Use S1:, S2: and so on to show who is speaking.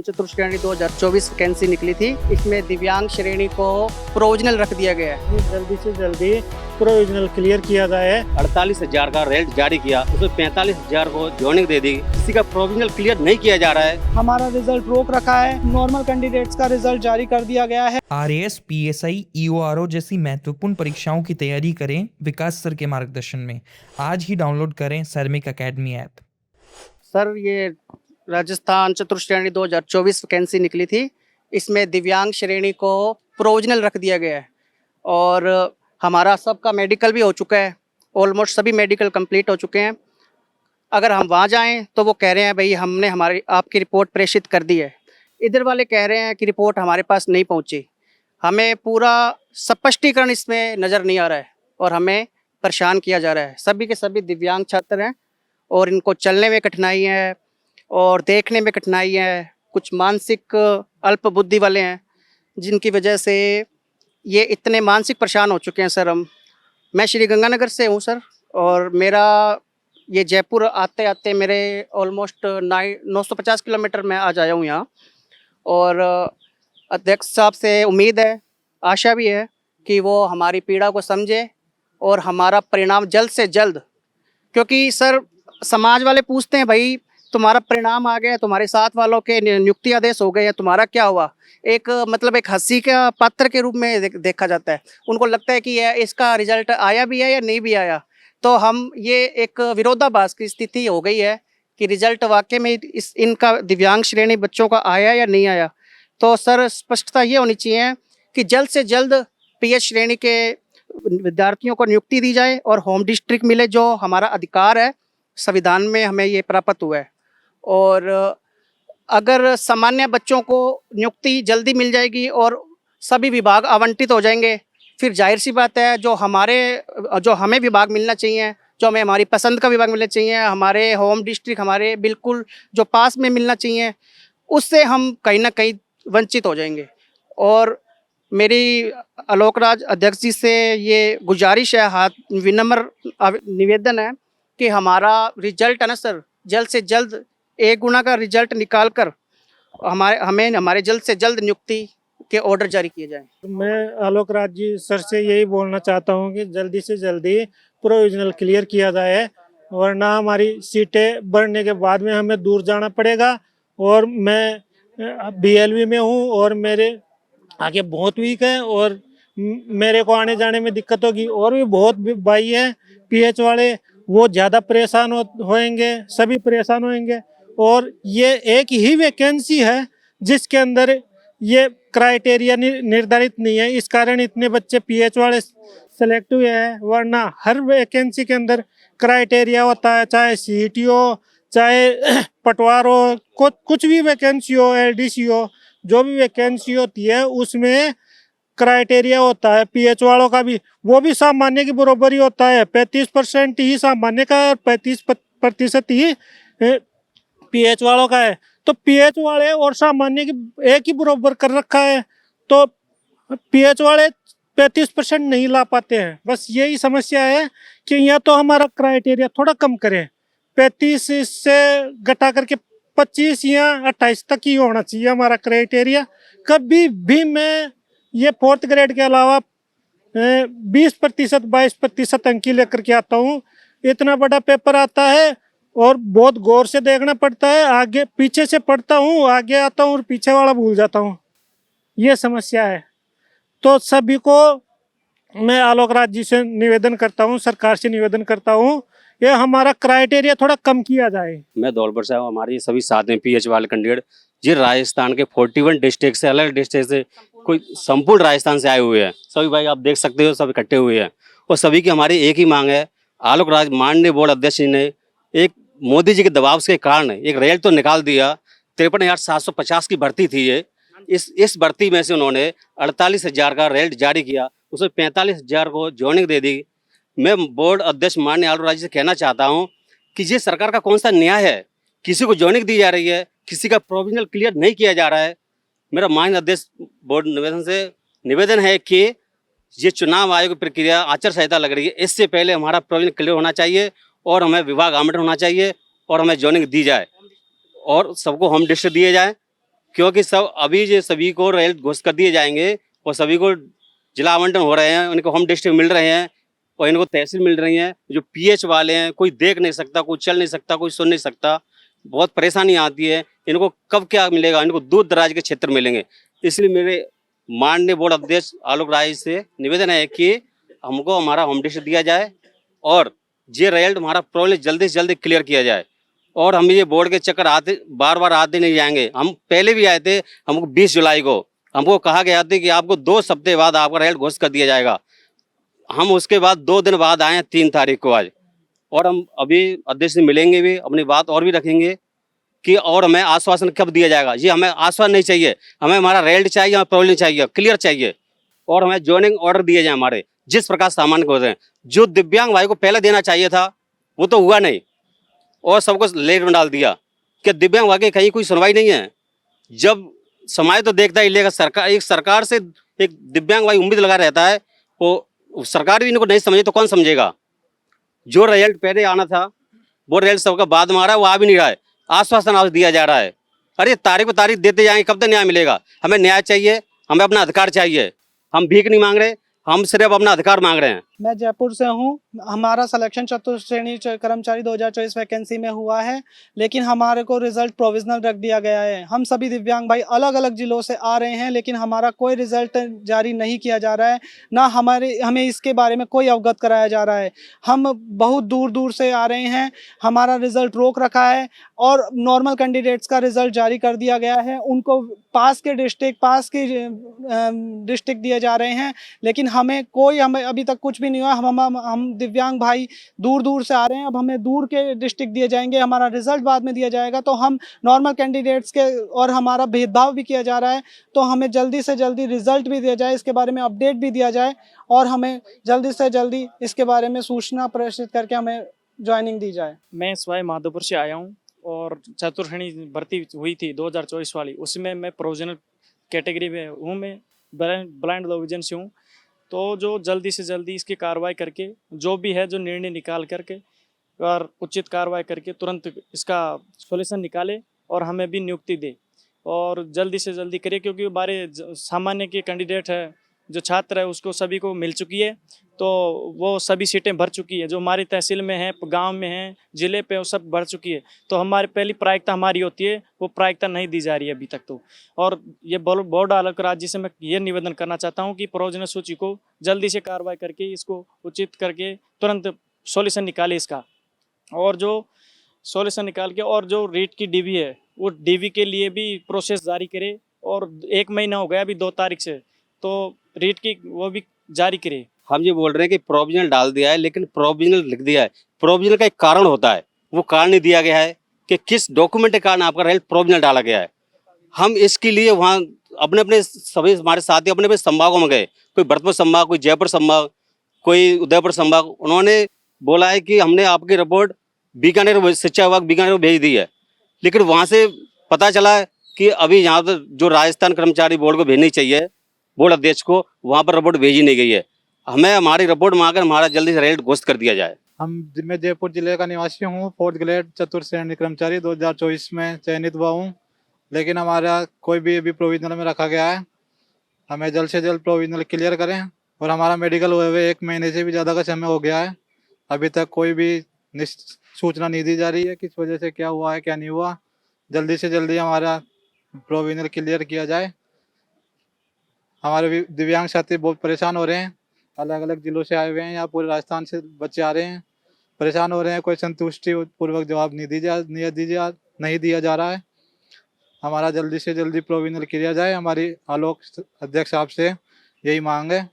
S1: चतुर्थ श्रेणी 2024 वैकेंसी निकली थी। इसमें दिव्यांग श्रेणी को प्रोविजनल रख दिया गया है।
S2: जल्दी से जल्दी प्रोविजनल क्लियर किया जाए।
S3: 48,000 का रेट जारी किया, उसमें 45,000 को जॉइनिंग दे दी। किसी का प्रोविजनल क्लियर नहीं किया जा रहा है।
S4: हमारा रिजल्ट रोक रखा है। नॉर्मल कैंडिडेट्स का रिजल्ट जारी कर दिया गया है।
S5: आरएएस, पीएसआई, ईओआरओ जैसी महत्वपूर्ण परीक्षाओं की तैयारी करें विकास सर के मार्गदर्शन में। आज ही डाउनलोड करें सैरमिक अकेडमी ऐप।
S1: सर, ये राजस्थान चतुर्थ श्रेणी 2024 वैकेंसी निकली थी। इसमें दिव्यांग श्रेणी को प्रोविजनल रख दिया गया है और हमारा सबका मेडिकल भी हो चुका है। ऑलमोस्ट सभी मेडिकल कंप्लीट हो चुके हैं। अगर हम वहाँ जाएं तो वो कह रहे हैं भाई हमने हमारी आपकी रिपोर्ट प्रेषित कर दी है। इधर वाले कह रहे हैं कि रिपोर्ट हमारे पास नहीं पहुँची। हमें पूरा स्पष्टीकरण इसमें नज़र नहीं आ रहा है और हमें परेशान किया जा रहा है। सभी के सभी दिव्यांग छात्र हैं और इनको चलने में कठिनाई है और देखने में कठिनाई है। कुछ मानसिक अल्प बुद्धि वाले हैं जिनकी वजह से ये इतने मानसिक परेशान हो चुके हैं। सर, मैं श्री गंगानगर से हूँ सर, और मेरा ये जयपुर आते आते मेरे ऑलमोस्ट 950 किलोमीटर मैं आज आया हूँ यहाँ। और अध्यक्ष साहब से उम्मीद है, आशा भी है कि वो हमारी पीड़ा को समझे और हमारा परिणाम जल्द से जल्द, क्योंकि सर समाज वाले पूछते हैं भाई तुम्हारा परिणाम आ गया, तुम्हारे साथ वालों के नियुक्ति आदेश हो गए हैं, तुम्हारा क्या हुआ। एक मतलब एक हंसी का पात्र के रूप में देखा जाता है। उनको लगता है कि इसका रिजल्ट आया भी है या नहीं भी आया। तो हम ये एक विरोधाभास की स्थिति हो गई है कि रिजल्ट वाकई में इनका दिव्यांग श्रेणी बच्चों का आया या नहीं आया। तो सर स्पष्टता ये होनी चाहिए कि जल्द से जल्द पीएच श्रेणी के विद्यार्थियों को नियुक्ति दी जाए और होम डिस्ट्रिक्ट मिले, जो हमारा अधिकार है, संविधान में हमें ये प्राप्त हुआ है। और अगर सामान्य बच्चों को नियुक्ति जल्दी मिल जाएगी और सभी विभाग आवंटित हो जाएंगे, फिर जाहिर सी बात है जो हमें विभाग मिलना चाहिए, जो हमें हमारी पसंद का विभाग मिलना चाहिए, हमारे होम डिस्ट्रिक्ट हमारे बिल्कुल जो पास में मिलना चाहिए, उससे हम कहीं ना कहीं वंचित हो जाएंगे। और मेरी आलोकराज अध्यक्ष जी से ये गुजारिश है, हाथ विनम्र निवेदन है कि हमारा रिजल्ट है ना सर, जल्द से जल्द 1 गुना का रिजल्ट निकाल कर हमारे जल्द से जल्द नियुक्ति के ऑर्डर जारी किए जाएं।
S2: मैं आलोकराज जी सर से यही बोलना चाहता हूं कि जल्दी से जल्दी प्रोविजनल क्लियर किया जाए, वरना हमारी सीटें बढ़ने के बाद में हमें दूर जाना पड़ेगा। और मैं बीएलवी में हूं और मेरे आगे बहुत वीक है और मेरे को आने जाने में दिक्कत होगी। और भी बहुत भाई हैं पीएच वाले, वो ज़्यादा परेशान होएंगे, सभी परेशान होएंगे। और ये एक ही वैकेंसी है जिसके अंदर ये क्राइटेरिया निर्धारित नहीं है, इस कारण इतने बच्चे पीएच वाले सेलेक्ट हुए हैं। वरना हर वैकेंसी के अंदर क्राइटेरिया होता है, चाहे सीईटी हो, चाहे पटवार हो, कुछ भी वैकेंसी हो, एलडीसी हो, जो भी वैकेंसी होती है उसमें क्राइटेरिया होता है। पीएच वालों का भी, वो भी सामान्य की बराबर ही होता है। 35% ही सामान्य का और 35% ही पीएच वालों का है। तो पीएच वाले और सामान्य की एक ही बराबर कर रखा है, तो पीएच वाले 35% नहीं ला पाते हैं। बस यही समस्या है कि यहाँ तो हमारा क्राइटेरिया थोड़ा कम करें, 35 से घटा करके 25 या 28 तक ही होना चाहिए हमारा क्राइटेरिया। कभी भी मैं ये 4th ग्रेड के अलावा 20%, 22% अंक ही लेकर के आता हूँ। इतना बड़ा पेपर आता है और बहुत गौर से देखना पड़ता है। आगे पीछे से पढ़ता हूँ, आगे आता हूँ और पीछे वाला भूल जाता हूँ। ये समस्या है। तो सभी को मैं आलोकराज जी से निवेदन करता हूँ, सरकार से निवेदन करता हूँ, ये हमारा क्राइटेरिया थोड़ा कम किया जाए।
S3: मैं धौलपुर से हूँ, हमारे सभी साथ में पीएच वाले कैंडिडेट जी राजस्थान के 41 डिस्ट्रिक्ट से, अलग डिस्ट्रिक्ट से, कोई संपूर्ण राजस्थान से आए हुए हैं। सभी भाई आप देख सकते हो, सब इकट्ठे हुए हैं और सभी की हमारी एक ही मांग है। आलोकराज माननीय बोर्ड अध्यक्ष जी ने एक मोदी जी के दबाव के कारण एक रेल तो निकाल दिया। 53,750 की भर्ती थी ये। इस भर्ती में से उन्होंने 48,000 का रेल जारी किया, उसमें 45,000 को जॉइनिंग दे दी। मैं बोर्ड अध्यक्ष माननीय आलोकराज जी से कहना चाहता हूं कि ये सरकार का कौन सा न्याय है, किसी को जॉइनिंग दी जा रही है, किसी का प्रोविजनल क्लियर नहीं किया जा रहा है। मेरा माननीय अध्यक्ष बोर्ड निवेदन है कि ये चुनाव आयोग की प्रक्रिया आचार संहिता लग रही है, इससे पहले हमारा प्रोविजन क्लियर होना चाहिए और हमें विभाग आवंटन होना चाहिए और हमें जॉइनिंग दी जाए और सबको होम डिस्ट्रिक्ट दिए जाए। क्योंकि सब अभी जो सभी को रिजल्ट घोषित कर दिए जाएंगे और सभी को जिला आवंटन हो रहे हैं, उनको होम डिस्ट्रिक्ट मिल रहे हैं और इनको तहसील मिल रही है। जो पीएच वाले हैं, कोई देख नहीं सकता, कोई चल नहीं सकता, कोई सुन नहीं सकता, बहुत परेशानी आती है। इनको कब क्या मिलेगा, इनको दूर दराज के क्षेत्र मिलेंगे। इसलिए मेरे माननीय बोर्ड अध्यक्ष आलोक राय से निवेदन है कि हमको हमारा होम डिस्ट्रिक्ट दिया जाए और ये रिजल्ट हमारा प्रॉब्लम जल्दी से जल्दी क्लियर किया जाए। और हम ये बोर्ड के चक्कर आते बार बार आते नहीं जाएंगे। हम पहले भी आए थे, हमको 20 जुलाई को हमको कहा गया था कि आपको 2 हफ्ते बाद आपका रिजल्ट घोषित कर दिया जाएगा। हम उसके बाद 2 दिन बाद आए हैं, 3 तारीख को आज। और हम अभी अध्यक्ष से मिलेंगे भी, अपनी बात और भी रखेंगे कि और हमें आश्वासन कब दिया जाएगा। ये हमें आश्वासन नहीं चाहिए, हमें हमारा रिजल्ट चाहिए, हमें प्रॉब्लम चाहिए, क्लियर चाहिए। और हमें ज्वाइनिंग ऑर्डर दिए जाए हमारे, जिस प्रकार सामान्य को होते हैं। जो दिव्यांग भाई को पहले देना चाहिए था वो तो हुआ नहीं और सबको लेट में डाल दिया। कि दिव्यांग भाई की कहीं कोई सुनवाई नहीं है। जब समाज तो देखता ही लेगा, सरकार से एक दिव्यांग भाई उम्मीद लगा रहता है, वो सरकार भी इनको नहीं समझे तो कौन समझेगा। जो रिजल्ट पहले आना था वो रिजल्ट सबका बाद में आ रहा है, वो आ भी नहीं रहा है। आश्वासन आज दिया जा रहा है। अरे तारीख पे तारीख देते जाएंगे, कब तक न्याय मिलेगा। हमें न्याय चाहिए, हमें अपना अधिकार चाहिए। हम भीख नहीं मांग रहे, हम सिर्फ अपना अधिकार मांग रहे हैं।
S4: मैं जयपुर से हूँ। हमारा सिलेक्शन चतुर्थ श्रेणी कर्मचारी 2024 वैकेंसी में हुआ है, लेकिन हमारे को रिजल्ट प्रोविजनल रख दिया गया है। हम सभी दिव्यांग भाई अलग अलग जिलों से आ रहे हैं, लेकिन हमारा कोई रिजल्ट जारी नहीं किया जा रहा है, ना हमें इसके बारे में कोई अवगत कराया जा रहा है। हम बहुत दूर दूर से आ रहे हैं, हमारा रिजल्ट रोक रखा है और नॉर्मल कैंडिडेट्स का रिजल्ट जारी कर दिया गया है। उनको पास के डिस्ट्रिक्ट दिए जा रहे हैं, लेकिन हमें अभी तक कुछ भी नहीं हुआ। हम दिव्यांग भाई दूर दूर से आ रहे हैं, अब हमें दूर के डिस्ट्रिक्ट दिए जाएंगे, हमारा रिजल्ट बाद में दिया जाएगा। तो हम नॉर्मल कैंडिडेट्स के और हमारा भेदभाव भी किया जा रहा है। तो हमें जल्दी से जल्दी रिजल्ट भी दिया जाए, इसके बारे में अपडेट भी दिया जाए और हमें जल्दी से जल्दी इसके बारे में सूचना प्रेषित करके हमें ज्वाइनिंग दी जाए।
S6: मैं सवाई माधोपुर से आया हूँ और चतुर्थ श्रेणी भर्ती हुई थी 2024 वाली, उसमें मैं प्रोविजनल कैटेगरी में हूँ। मैं ब्लाइंड डिवीजन से हूँ। तो जो जल्दी से जल्दी इसकी कार्रवाई करके, जो भी है जो निर्णय निकाल करके और उचित कार्रवाई करके तुरंत इसका सॉल्यूशन निकाले और हमें भी नियुक्ति दे और जल्दी से जल्दी करे। क्योंकि हमारे सामान्य के कैंडिडेट है, जो छात्र है, उसको सभी को मिल चुकी है, तो वो सभी सीटें भर चुकी है। जो हमारी तहसील में है, गांव में है, ज़िले पे, वो सब भर चुकी है। तो हमारी पहली प्रायिकता हमारी होती है, वो प्रायिकता नहीं दी जा रही है अभी तक तो। और ये बोर्ड आलोक राज्य से मैं ये निवेदन करना चाहता हूँ कि प्रोविजनल सूची को जल्दी से कार्रवाई करके इसको उचित करके तुरंत सॉल्यूशन निकाले इसका। और जो सॉल्यूशन निकाल के और जो रीट की डीवी है, वो डीवी के लिए भी प्रोसेस जारी करे। और 1 महीना हो गया अभी 2 तारीख से, तो रीट की वो भी जारी करे।
S3: हम ये बोल रहे हैं कि प्रोविजनल डाल दिया है, लेकिन प्रोविजनल लिख दिया है। प्रोविजनल का एक कारण होता है, वो कारण नहीं दिया गया है कि किस डॉक्यूमेंट के कारण आपका रिजल्ट प्रोविजनल डाला गया है। हम इसके लिए वहाँ अपने अपने सभी हमारे साथी अपने अपने संभागों में गए, कोई भरतपुर संभाग, कोई जयपुर संभाग, कोई उदयपुर संभाग। उन्होंने बोला है कि हमने आपकी रिपोर्ट बीकानेर शिक्षा विभाग बीकानेर को भेज दी है, लेकिन वहाँ से पता चला है कि अभी यहाँ पर जो राजस्थान कर्मचारी बोर्ड को भेजनी चाहिए, बोर्ड अध्यक्ष को, वहाँ पर रिपोर्ट भेजी नहीं गई है। हमें हमारी रिपोर्ट मांगकर हमारा जल्दी से रिजल्ट घोषित कर दिया जाए।
S7: मैं जयपुर जिले का निवासी हूँ। 4th ग्रेड चतुर्थ श्रेणी कर्मचारी 2024 में चयनित हुआ हूँ, लेकिन हमारा कोई भी अभी प्रोविजनल में रखा गया है। हमें जल्द से जल्द प्रोविजनल क्लियर करें। और हमारा मेडिकल हुए हुए 1 महीने से भी ज़्यादा का समय हो गया है, अभी तक कोई भी सूचना नहीं दी जा रही है किस वजह से क्या हुआ है क्या नहीं हुआ। जल्दी से जल्दी हमारा प्रोविजनल क्लियर किया जाए। हमारे दिव्यांग साथी बहुत परेशान हो रहे हैं, अलग अलग जिलों से आए हुए हैं, यहाँ पूरे राजस्थान से बच्चे आ रहे हैं, परेशान हो रहे हैं। कोई संतुष्टि पूर्वक जवाब नहीं दिया जा रहा है। हमारा जल्दी से जल्दी प्रोविजनल किया जाए। हमारी आलोक अध्यक्ष साहब से यही मांग है।